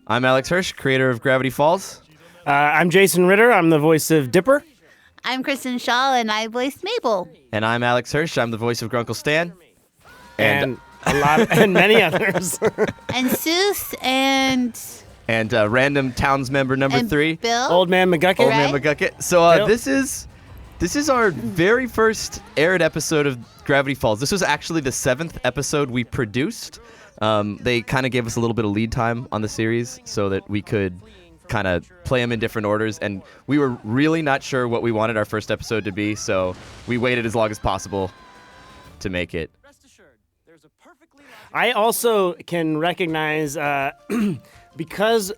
I'm Alex Hirsch, creator of Gravity Falls. I'm Jason Ritter. I'm the voice of Dipper. I'm Kristen Schaal, and I voiced Mabel. And I'm Alex Hirsch. I'm the voice of Grunkle Stan. And and many others. And Seuss and random Towns member number 3. Bill. Old Man McGucket. Old Right? Man McGucket. So Bill. this is our very first aired episode of Gravity Falls. This was actually the 7th episode we produced. They kind of gave us a little bit of lead time on the series so that we could kind of play them in different orders, and we were really not sure what we wanted our first episode to be, so we waited as long as possible to make it. I also can recognize because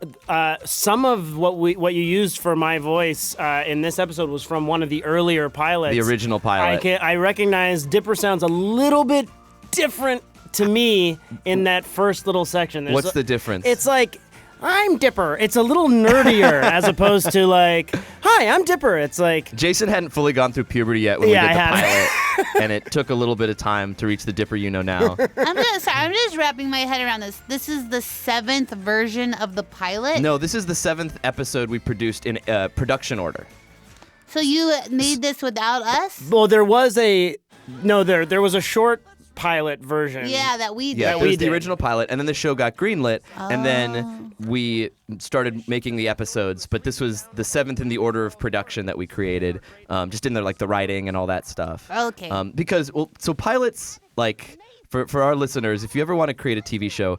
some of what you used for my voice in this episode was from one of the earlier pilots. The original pilot. I recognize Dipper sounds a little bit different to me in that first little section. What's the difference? It's like, I'm Dipper. It's a little nerdier as opposed to like, hi, I'm Dipper. It's like... Jason hadn't fully gone through puberty yet when we did the I pilot, and it took a little bit of time to reach the Dipper you know now. I'm just wrapping my head around this. This is the 7th version of the pilot? No, this is the 7th episode we produced in production order. So you made this without us? Well, there was a short pilot version. Yeah, that we did. Yeah, that it we was the did. original pilot, and then the show got greenlit, and then we started making the episodes. But this was the 7th in the order of production that we created, just in the writing and all that stuff. Okay. Because so pilots, like for our listeners, if you ever want to create a TV show,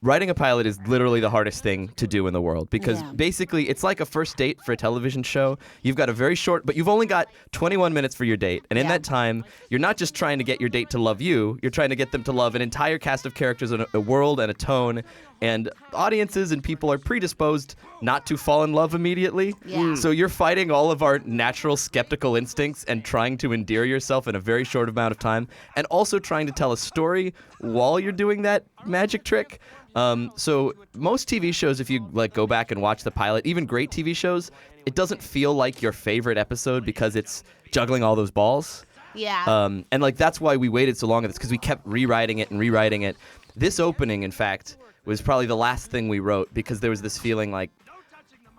writing a pilot is literally the hardest thing to do in the world because basically it's like a first date for a television show. You've got a very short, but you've only got 21 minutes for your date. And in that time, you're not just trying to get your date to love you, you're trying to get them to love an entire cast of characters and a world and a tone. And audiences and people are predisposed not to fall in love immediately. Yeah. So you're fighting all of our natural skeptical instincts and trying to endear yourself in a very short amount of time, and also trying to tell a story while you're doing that magic trick. So most TV shows, if you go back and watch the pilot, even great TV shows, it doesn't feel like your favorite episode because it's juggling all those balls. Yeah. And that's why we waited so long at this, because we kept rewriting it. This opening, in fact, was probably the last thing we wrote because there was this feeling like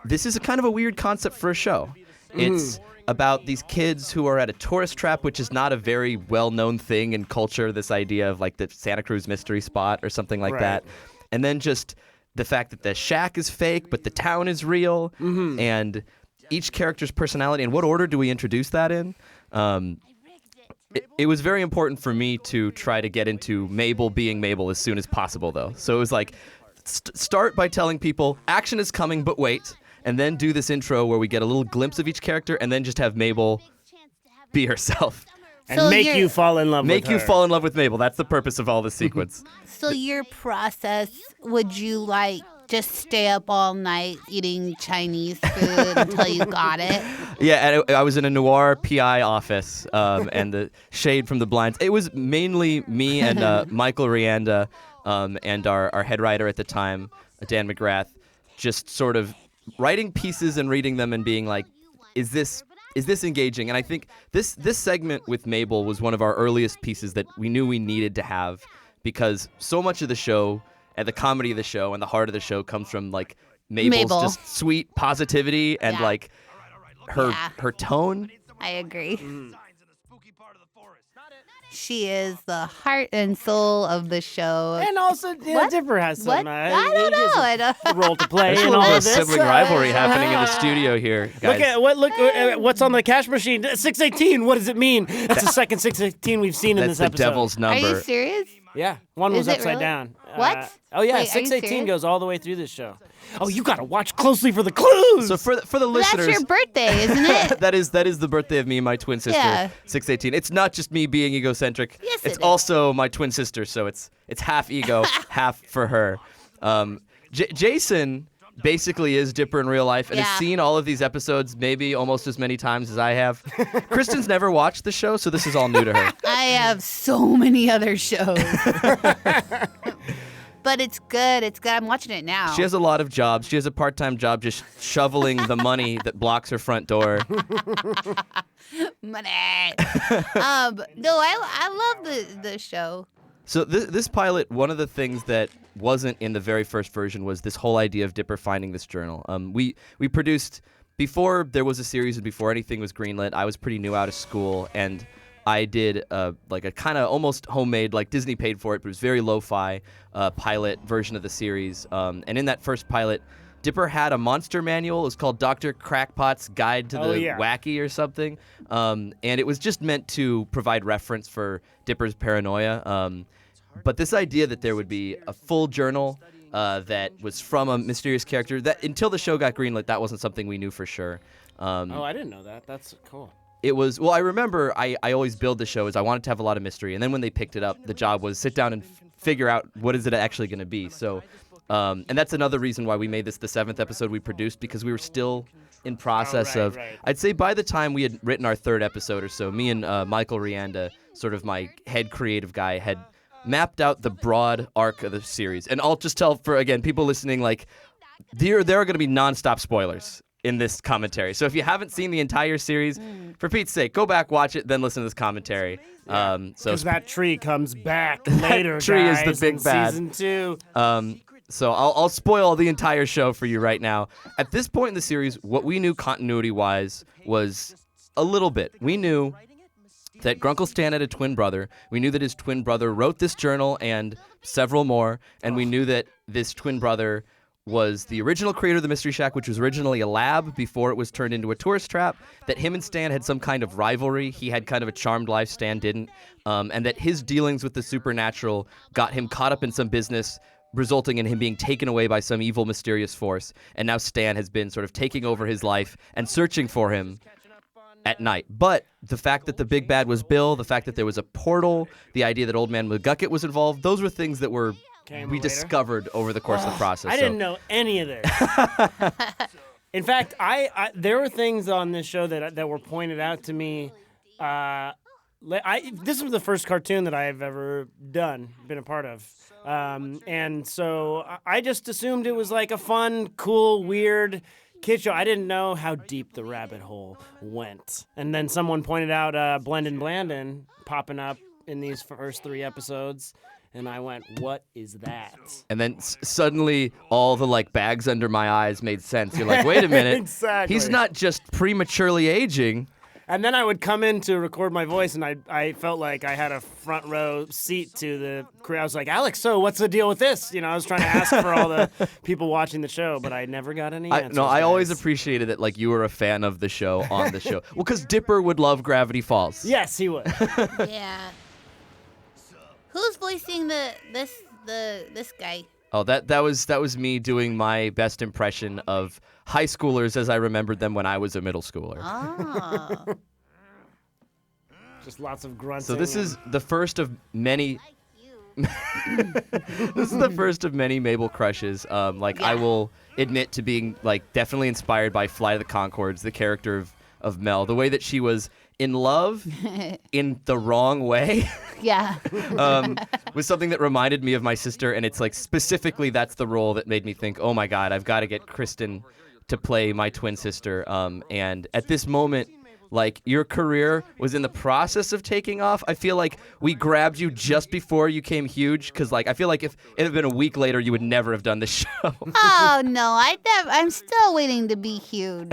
this is a kind of a weird concept for a show. It's about these kids who are at a tourist trap, which is not a very well-known thing in culture, this idea of the Santa Cruz mystery spot or something like that. And then just the fact that the shack is fake, but the town is real, and each character's personality. And what order do we introduce that in? It was very important for me to try to get into Mabel being Mabel as soon as possible, though. So it was start by telling people, action is coming, but wait. And then do this intro where we get a little glimpse of each character, and then just have Mabel be herself. And So make you're- you fall in love with her. Make you fall in love with Mabel. That's the purpose of all the sequence. So your process, would you just stay up all night eating Chinese food until you got it? Yeah, and I was in a noir PI office, and the shade from the blinds. It was mainly me and Michael Rianda and our head writer at the time, Dan McGrath, just sort of writing pieces and reading them and being like, is this engaging? And I think this segment with Mabel was one of our earliest pieces that we knew we needed to have, because so much of the show and the comedy of the show and the heart of the show comes from Mabel's Mabel. just sweet positivity and her tone. I agree. She is the heart and soul of the show. And also, What? Dipper has some. What? I don't know. I don't- Role to play There's a in little all bit of of this. sibling rivalry happening in the studio here, guys. Look what's on the cash machine. 618. What does it mean? That's the second 618 we've seen in That's this the episode. devil's Are number. you serious? Yeah, one Is was it upside really? down. What? Oh yeah, Wait, are you 618 serious? goes all the way through this show. Oh, you gotta watch closely for the clues. So for the Well, listeners, that's your birthday, isn't it? that is the birthday of me and my twin sister, Yeah. 618. It's not just me being egocentric. Yes, it's it is. also my twin sister, so it's half ego, half for her. Jason basically is Dipper in real life and has seen all of these episodes maybe almost as many times as I have. Kristen's never watched the show, so this is all new to her. I have so many other shows. But it's good. It's good. I'm watching it now. She has a lot of jobs. She has a part-time job just shoveling the money that blocks her front door. money. No, I love the show. So this pilot, one of the things that wasn't in the very first version was this whole idea of Dipper finding this journal. We produced, before there was a series and before anything was greenlit, I was pretty new out of school, and I did like a kind of almost homemade, like Disney paid for it, but it was very lo-fi pilot version of the series. And in that first pilot, Dipper had a monster manual. It was called Dr. Crackpot's Guide to the Wacky or something. And it was just meant to provide reference for Dipper's paranoia. But this idea that there would be a full journal that was from a mysterious character, that until the show got greenlit, that wasn't something we knew for sure. I didn't know that. That's cool. It was, well, I remember I always build the show as I wanted to have a lot of mystery. And then when they picked it up, the job was sit down and figure out what is it actually going to be. So, and that's another reason why we made this the 7th episode we produced, because we were still in process of, I'd say by the time we had written our 3rd episode or so, me and Michael Rianda, sort of my head creative guy, had mapped out the broad arc of the series. And I'll just tell for, again, people listening, like, there are going to be nonstop spoilers in this commentary. So if you haven't seen the entire series, for Pete's sake, go back, watch it, then listen to this commentary. Because that tree comes back later, tree guys, is the big in bad. Season 2. So I'll spoil the entire show for you right now. At this point in the series, what we knew continuity-wise was a little bit. We knew that Grunkle Stan had a twin brother. We knew that his twin brother wrote this journal and several more, and we knew that this twin brother was the original creator of the Mystery Shack, which was originally a lab before it was turned into a tourist trap, that him and Stan had some kind of rivalry. He had kind of a charmed life, Stan didn't, and that his dealings with the supernatural got him caught up in some business, resulting in him being taken away by some evil, mysterious force, and now Stan has been sort of taking over his life and searching for him at night. But the fact that the big bad was Bill, the fact that there was a portal, the idea that Old Man McGucket was involved, those were things that we discovered over the course of the process. I didn't know any of this. In fact, there were things on this show that were pointed out to me. This was the first cartoon that I've ever been a part of. And so I just assumed it was like a fun, cool, weird kid show. I didn't know how deep the rabbit hole went. And then someone pointed out Blendin' Blandin' popping up in these first 3 episodes. And I went, what is that? And then suddenly all the like bags under my eyes made sense. You're like, wait a minute. Exactly. He's not just prematurely aging. And then I would come in to record my voice, and I felt like I had a front row seat to the crew. I was like, Alex, so what's the deal with this? You know, I was trying to ask for all the people watching the show, but I never got any answers. I always appreciated that, like, you were a fan of the show on the show. Well, because Dipper would love Gravity Falls. Yes, he would. Yeah. Who's voicing this guy? Oh, that was me doing my best impression of high schoolers as I remembered them when I was a middle schooler. Oh. Just lots of grunting. So this is the first of many. This is the first of many Mabel crushes. I will admit to being like definitely inspired by Flight of the Conchords, the character of Mel, the way that she was in love in the wrong way. Yeah. Was something that reminded me of my sister, and it's like specifically that's the role that made me think, oh my God, I've got to get Kristen to play my twin sister. And at this moment, like, your career was in the process of taking off. I feel like we grabbed you just before you came huge, because like I feel like if it had been a week later, you would never have done this show. Oh no, I'm still waiting to be huge.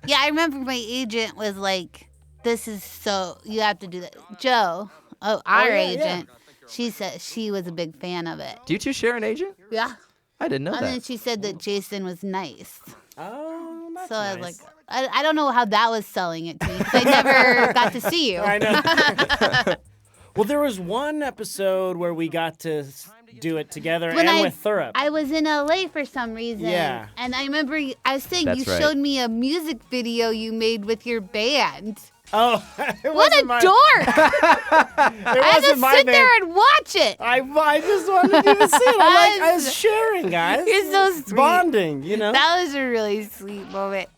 Yeah, I remember my agent was like, "This is so you have to do that." Joe, our agent, she said she was a big fan of it. Do you two share an agent? Yeah. I didn't know that. And then she said that Jason was nice. Oh, that's so nice. I was like, I don't know how that was selling it to me, because I never got to see you. I know. Well, there was one episode where we got to do it together with Thurup. I was in LA for some reason. Yeah. And I remember I was saying That's you right. showed me a music video you made with your band. Oh, What a dork! I had to sit there and watch it. I just wanted you to see it. I was sharing, guys. You're so It's sweet. bonding, you know? That was a really sweet moment.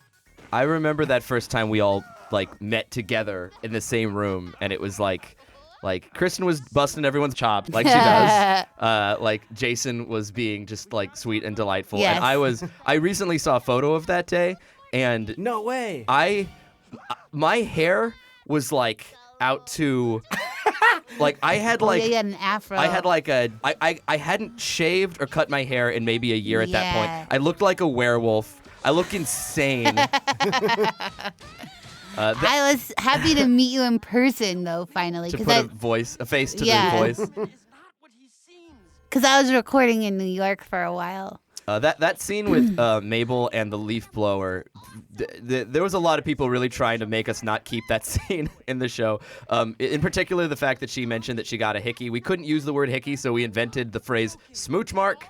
I remember that first time we all like met together in the same room, and it was like Kristen was busting everyone's chops like she does. Like Jason was being just like sweet and delightful. Yes. And I recently saw a photo of that day, and No way. my hair was like out to Like I had Oh, like yeah, you had an afro. I had like I hadn't shaved or cut my hair in maybe a year at that Yeah. point. I looked like a werewolf. I look insane. I was happy to meet you in person, though, finally. To Because put a face to Yeah. the voice. I was recording in New York for a while. That scene with Mabel and the leaf blower, there was a lot of people really trying to make us not keep that scene in the show. In particular, the fact that she mentioned that she got a hickey. We couldn't use the word hickey, so we invented the phrase smooch mark.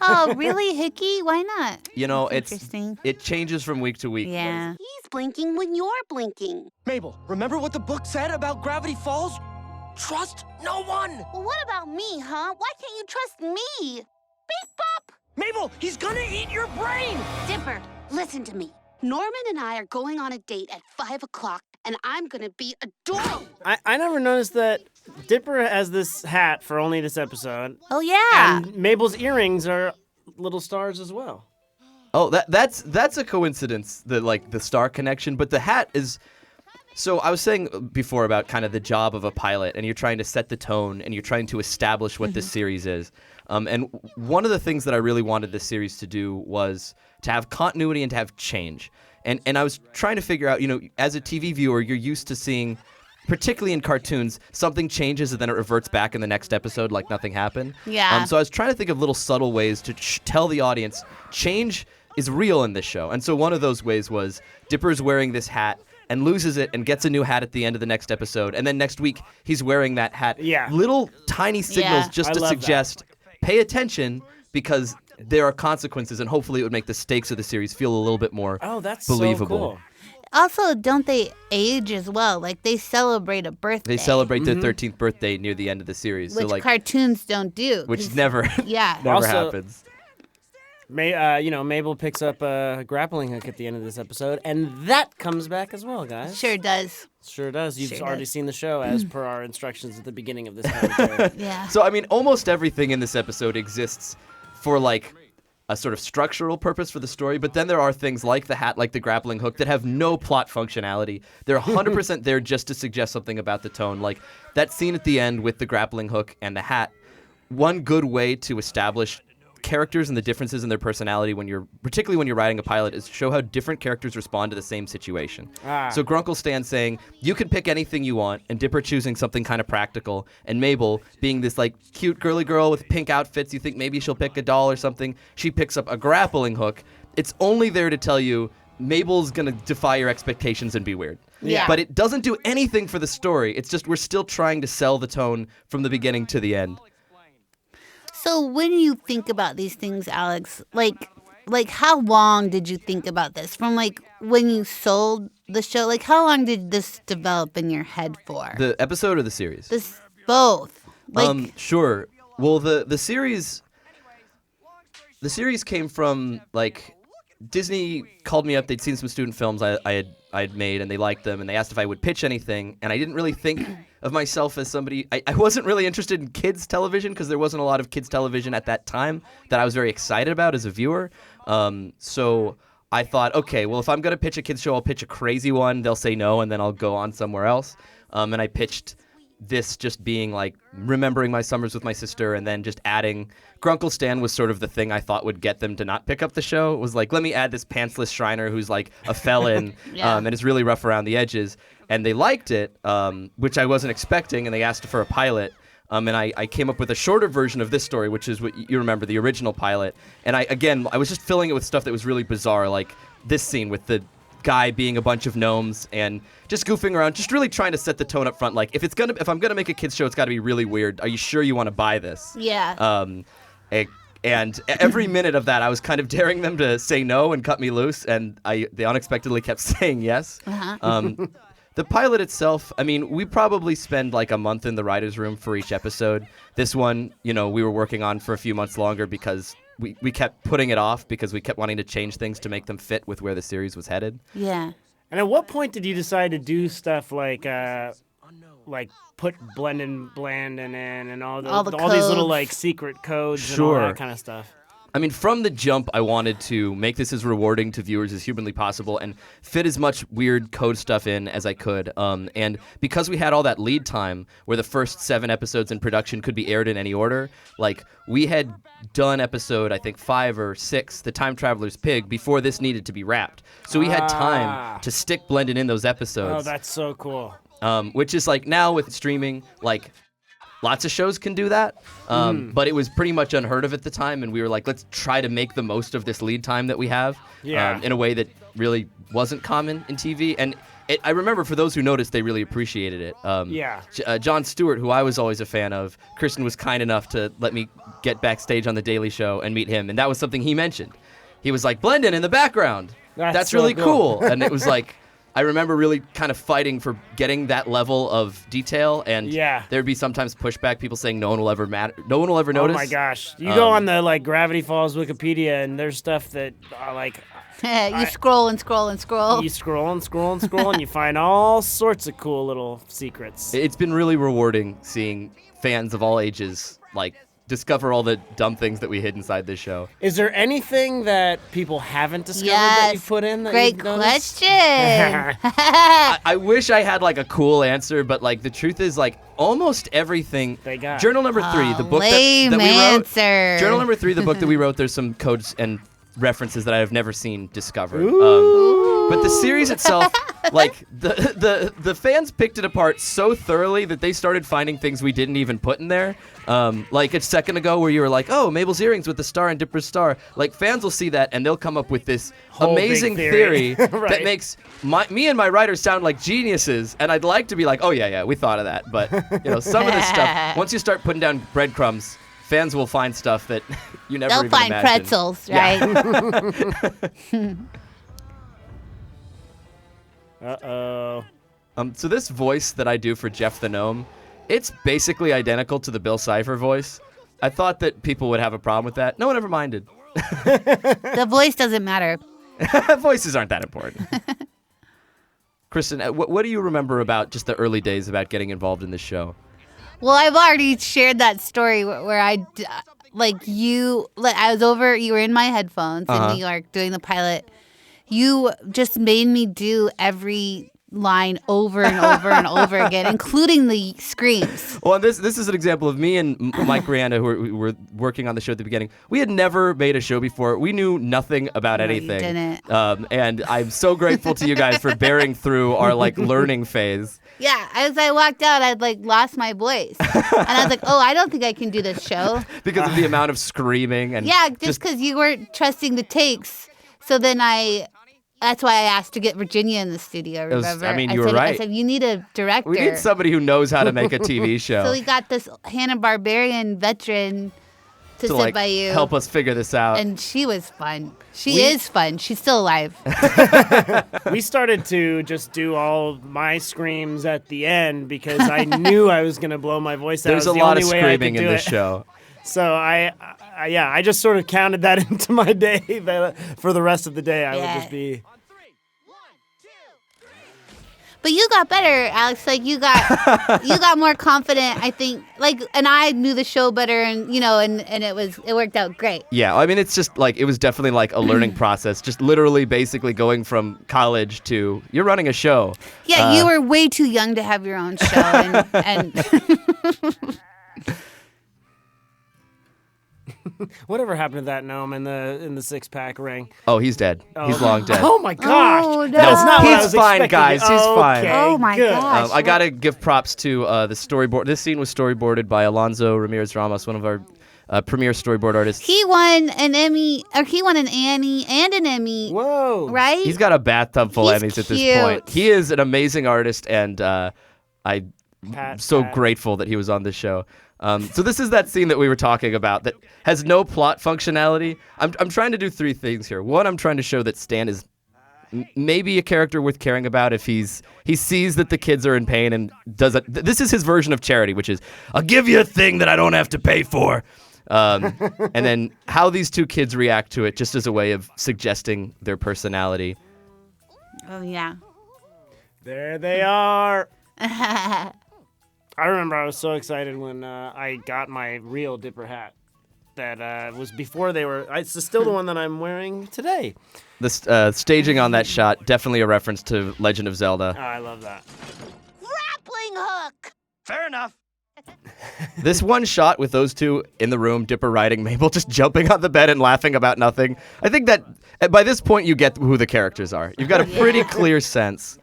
Oh, really, Hickey? Why not? You know, That's interesting. it changes from week to week. Yeah. He's blinking when you're blinking. Mabel, remember what the book said about Gravity Falls? Trust no one! Well, what about me, huh? Why can't you trust me? Beep bop! Mabel, he's gonna eat your brain! Dipper, listen to me. Norman and I are going on a date at 5 o'clock, and I'm gonna be adorable. I never noticed that Dipper has this hat for only this episode. Oh, yeah. And Mabel's earrings are little stars as well. Oh, that's a coincidence, the star connection, but the hat is. So I was saying before about kind of the job of a pilot, and you're trying to set the tone, and you're trying to establish what this series is. And one of the things that I really wanted this series to do was to have continuity and to have change. And I was trying to figure out, as a TV viewer, you're used to seeing, particularly in cartoons, something changes and then it reverts back in the next episode like nothing happened. Yeah. So I was trying to think of little subtle ways to tell the audience change is real in this show. And so one of those ways was Dipper's wearing this hat and loses it and gets a new hat at the end of the next episode. And then next week, he's wearing that hat. Yeah. Little tiny signals Yeah. just I to love suggest, pay attention because there are consequences, and hopefully it would make the stakes of the series feel a little bit more Oh, that's believable. so cool. Also, don't they age as well? Like, they celebrate a birthday. They celebrate their 13th birthday near the end of the series. Which so like, cartoons don't do. which 'cause- never, Yeah. never Also- happens. Mabel picks up a grappling hook at the end of this episode, and that comes back as well, guys. Sure does. Sure does. You've Sure already does. seen the show as per our instructions at the beginning of this commentary. Yeah. So I mean, almost everything in this episode exists for like a sort of structural purpose for the story, but then there are things like the hat, like the grappling hook, that have no plot functionality. They're 100% there just to suggest something about the tone. Like that scene at the end with the grappling hook and the hat. One good way to establish characters and the differences in their personality particularly when you're writing a pilot, is show how different characters respond to the same situation. So Grunkle Stan saying, you can pick anything you want, and Dipper choosing something kind of practical, and Mabel being this like cute girly girl with pink outfits, you think maybe she'll pick a doll or something, she picks up a grappling hook. It's only there to tell you Mabel's gonna defy your expectations and be weird. Yeah. But it doesn't do anything for the story. It's just we're still trying to sell the tone from the beginning to the end. So when you think about these things, Alex, like how long did you think about this? From like when you sold the show, like how long did this develop in your head for? The episode or the series? This both. Like Sure. Well, the series came from like Disney called me up. They'd seen some student films I had made, and they liked them, and they asked if I would pitch anything. And I didn't really think of myself as somebody. I wasn't really interested in kids television because there wasn't a lot of kids television at that time that I was very excited about as a viewer. So I thought, okay, well, if I'm gonna pitch a kids show, I'll pitch a crazy one. They'll say no, and then I'll go on somewhere else. And I pitched this just being like remembering my summers with my sister, and then just adding Grunkle Stan was sort of the thing I thought would get them to not pick up the show. It was like, let me add this pantsless Shriner who's like a felon Yeah. and is really rough around the edges. And they liked it, which I wasn't expecting, and they asked for a pilot. And I came up with a shorter version of this story, which is what you remember, the original pilot. And I was just filling it with stuff that was really bizarre, like this scene with the guy being a bunch of gnomes and just goofing around, just really trying to set the tone up front. Like, if I'm gonna make a kids show, it's got to be really weird. Are you sure you want to buy this? yeah. And every minute of that, I was kind of daring them to say no and cut me loose, and they unexpectedly kept saying yes. The pilot itself, I mean, we probably spend like a month in the writer's room for each episode. This one, we were working on for a few months longer because we kept putting it off because we kept wanting to change things to make them fit with where the series was headed. Yeah. And at what point did you decide to do stuff like put blend and bland in and all these little codes. like secret codes and all Sure. that kind of stuff? I mean, from the jump, I wanted to make this as rewarding to viewers as humanly possible and fit as much weird code stuff in as I could. And because we had all that lead time where the first 7 episodes in production could be aired in any order, like, we had done episode, I think, 5 or 6, The Time Traveler's Pig, before this needed to be wrapped. So we had time to stick blending in those episodes. Oh, that's so cool. Which is, like, now with streaming, like, lots of shows can do that, but it was pretty much unheard of at the time, and we were like, let's try to make the most of this lead time that we have in a way that really wasn't common in TV. And I remember, for those who noticed, they really appreciated it. Jon Stewart, who I was always a fan of, Kristen was kind enough to let me get backstage on The Daily Show and meet him, and that was something he mentioned. He was like, blend in the background. That's so really cool. And it was like, I remember really kind of fighting for getting that level of detail, and there'd be sometimes pushback, people saying no one will ever notice. Oh my gosh. You go on the like Gravity Falls Wikipedia and there's stuff that you scroll and scroll and scroll. You scroll and scroll and scroll and you find all sorts of cool little secrets. It's been really rewarding seeing fans of all ages like discover all the dumb things that we hid inside this show. Is there anything that people haven't discovered that you put in? That Great you've noticed? question. I wish I had like a cool answer, but like the truth is like almost everything. They got Journal number 3, the book that lame we wrote. answer. Journal number 3, the book that we wrote. There's some codes and references that I have never seen discovered. But the series itself, like the fans picked it apart so thoroughly that they started finding things we didn't even put in there. Like a second ago where you were like, oh, Mabel's earrings with the star and Dipper's star. Like fans will see that and they'll come up with this whole amazing big theory right. that makes me and my writers sound like geniuses. And I'd like to be like, oh yeah, we thought of that. But some of this stuff, once you start putting down breadcrumbs, fans will find stuff that you never They'll even find imagined. pretzels, right? Uh-oh. So this voice that I do for Jeff the Gnome, it's basically identical to the Bill Cipher voice. I thought that people would have a problem with that. No one ever minded. The voice doesn't matter. Voices aren't that important. Kristen, what do you remember about just the early days about getting involved in this show? Well, I've already shared that story where I was over, you were in my headphones in New York doing the pilot. You just made me do every line over and over and over again, including the screams. Well, this is an example of me and Mike Rihanna, who were working on the show at the beginning. We had never made a show before. We knew nothing about anything. You didn't. And I'm so grateful to you guys for bearing through our learning phase. Yeah, as I walked out, I'd lost my voice, and I was like, "Oh, I don't think I can do this show." Because of the amount of screaming and just because you weren't trusting the takes. So then that's why I asked to get Virginia in the studio. Remember? You were right. I said, "You need a director. We need somebody who knows how to make a TV show." So we got this Hanna-Barbarian veteran to sit by you, help us figure this out. And she was fun. She is fun. She's still alive. We started to just do all my screams at the end because I knew I was going to blow my voice out. There's a lot of screaming in this show. So I just sort of counted that into my day. For the rest of the day, I would just be. But you got better, Alex. You got more confident, I think. And I knew the show better, and it worked out great. Yeah, I mean, it's just it was definitely a learning process. Just literally, basically going from college to you're running a show. Yeah, you were way too young to have your own show, and Whatever happened to that gnome in the 6-pack ring? Oh, he's dead. Oh. He's long dead. Oh my gosh! Oh, no. That's not what I was He's fine, expecting. guys. He's fine. Oh my gosh! I gotta give props to the storyboard. This scene was storyboarded by Alonso Ramirez Ramos, one of our premier storyboard artists. He won an Emmy, or he won an Annie and an Emmy. Whoa! Right? He's got a bathtub full of Emmys at this point. He is an amazing artist, and I'm so grateful that he was on this show. So this is that scene that we were talking about that has no plot functionality. I'm trying to do 3 things here. One, I'm trying to show that Stan is maybe a character worth caring about if he sees that the kids are in pain and does it. This is his version of charity, which is, I'll give you a thing that I don't have to pay for. And then how these 2 kids react to it just as a way of suggesting their personality. Oh, yeah. There they are. I remember I was so excited when I got my real Dipper hat. that was before they were. It's still the one that I'm wearing today. The staging on that shot, definitely a reference to Legend of Zelda. Oh, I love that. Grappling hook! Fair enough. This one shot with those two in the room, Dipper riding Mabel, just jumping on the bed and laughing about nothing. I think that by this point you get who the characters are. You've got a pretty clear sense.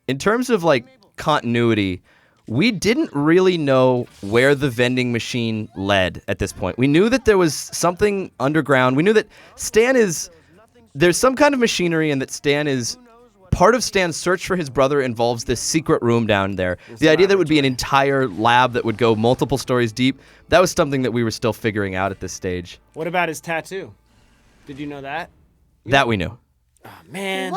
In terms of like continuity, we didn't really know where the vending machine led at this point. We knew that there was something underground. We knew that there's some kind of machinery and that Stan is part of Stan's search for his brother involves this secret room down there. The idea that it would be an entire lab that would go multiple stories deep, that was something that we were still figuring out at this stage. What about his tattoo? Did you know that? That we knew. Oh, man.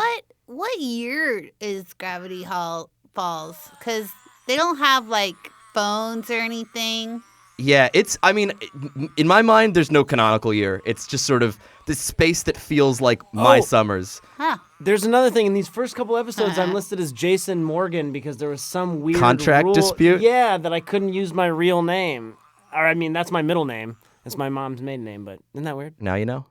What year is Gravity Falls? Because they don't have like phones or anything. Yeah, in my mind, there's no canonical year. It's just sort of this space that feels like my summers. Huh. There's another thing. In these first couple episodes, I'm listed as Jason Morgan because there was some weird Contract rule, dispute? Yeah, that I couldn't use my real name. Or, I mean, that's my middle name. That's my mom's maiden name, but isn't that weird? Now you know.